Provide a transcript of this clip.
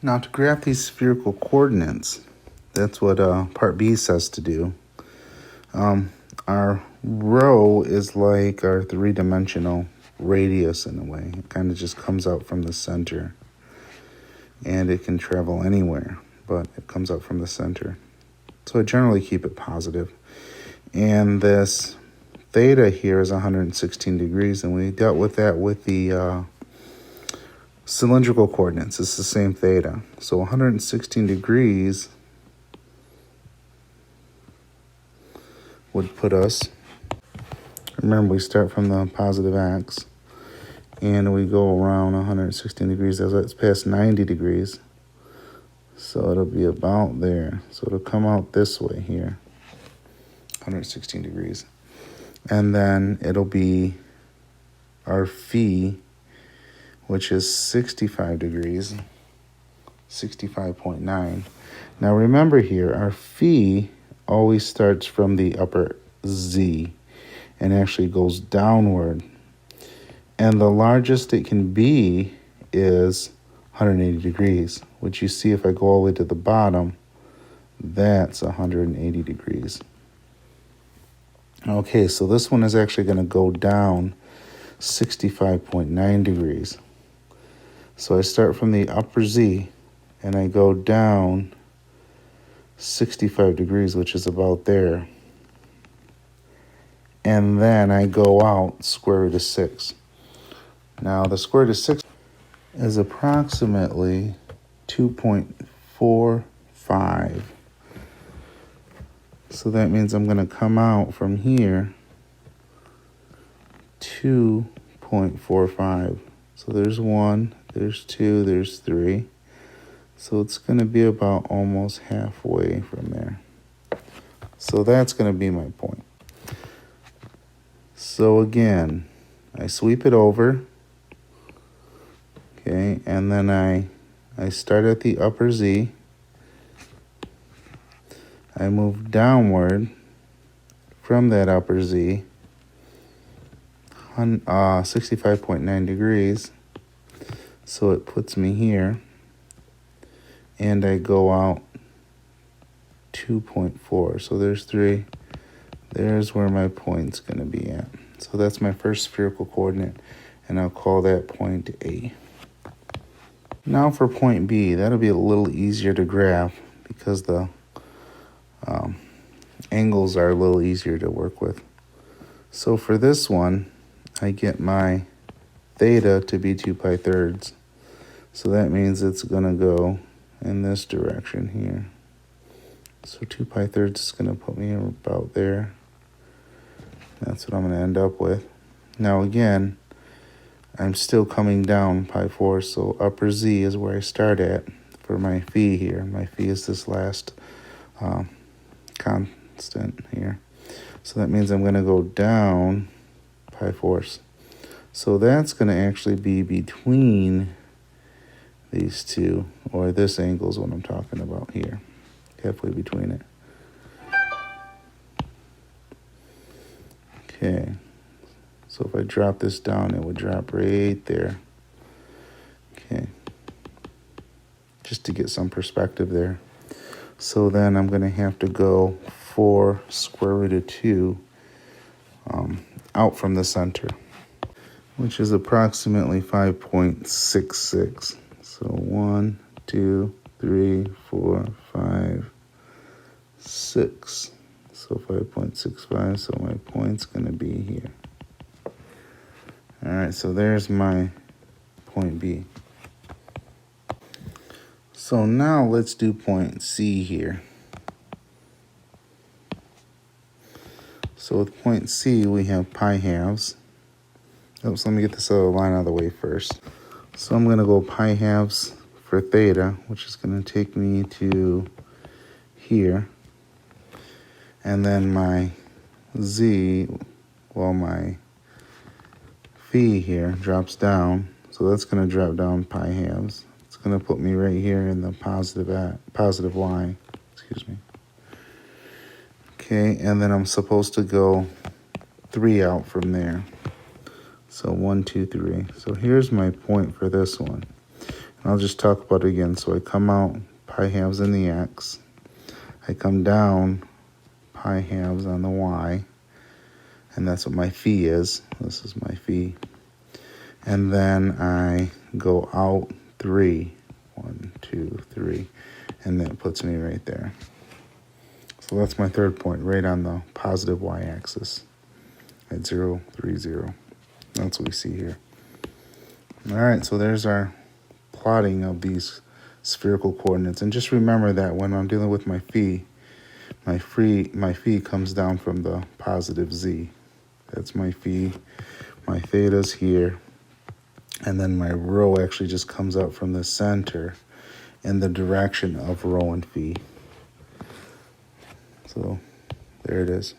Now to graph these spherical coordinates, that's what part B says to do. Our rho is like our three-dimensional radius in a way. It kind of just comes out from the center. And it can travel anywhere, but it comes out from the center. So I generally keep it positive. And this theta here is 116 degrees, and we dealt with that with the cylindrical coordinates. It's the same theta. So 116 degrees would put us, remember we start from the positive x, and we go around 116 degrees. That's past 90 degrees. So it'll be about there. So it'll come out this way here, 116 degrees. And then it'll be our phi, which is 65 degrees, 65.9. Now remember here, our phi always starts from the upper z and actually goes downward. And the largest it can be is 180 degrees, which you see if I go all the way to the bottom, that's 180 degrees. Okay, so this one is actually going to go down 65.9 degrees. So I start from the upper Z and I go down 65 degrees, which is about there. And then I go out square root of 6. Now the square root of 6 is approximately 2.45. So that means I'm going to come out from here 2.45. So there's 1, there's 2, there's 3. So it's going to be about almost halfway from there. So that's going to be my point. So again, I sweep it over. Okay, and then I start at the upper Z. I move downward from that upper Z, 65.9 degrees. So it puts me here. And I go out 2.4. So there's 3. There's where my point's going to be at. So that's my first spherical coordinate, and I'll call that point A. Now for point B, that'll be a little easier to graph because the angles are a little easier to work with. So for this one, I get my theta to be 2 pi thirds. So that means it's going to go in this direction here. So 2 pi thirds is going to put me about there. That's what I'm going to end up with. Now again, I'm still coming down pi 4, so upper Z is where I start at for my phi here. My phi is this last constant here. So that means I'm going to go down pi 4ths. So that's going to actually be between these two, or this angle is what I'm talking about here, halfway between it. Okay, so if I drop this down, it would drop right there. Okay, just to get some perspective there. So then I'm going to have to go 4 square root of 2 out from the center, which is approximately 5.66. So 1, 2, 3, 4, 5, 6. So 5.65, so my point's going to be here. All right, so there's my point B. So now let's do point C here. So with point C, we have pi halves. Oops, let me get this other line out of the way first. So I'm going to go pi halves for theta, which is going to take me to here. And then my Z, well, my phi here drops down. So that's going to drop down pi halves. It's going to put me right here in the positive y. Excuse me. Okay, and then I'm supposed to go 3 out from there. So 1, 2, 3. So here's my point for this one. I'll just talk about it again. So I come out pi halves in the x. I come down pi halves on the y. And that's what my phi is. This is my phi. And then I go out 3. 1, 2, 3. And that puts me right there. So that's my third point, right on the positive y-axis at 0, 3, 0. That's what we see here. All right, so there's our plotting of these spherical coordinates. And just remember that when I'm dealing with my phi comes down from the positive z. That's my phi. My theta's here. And then my rho actually just comes out from the center in the direction of rho and phi. So there it is.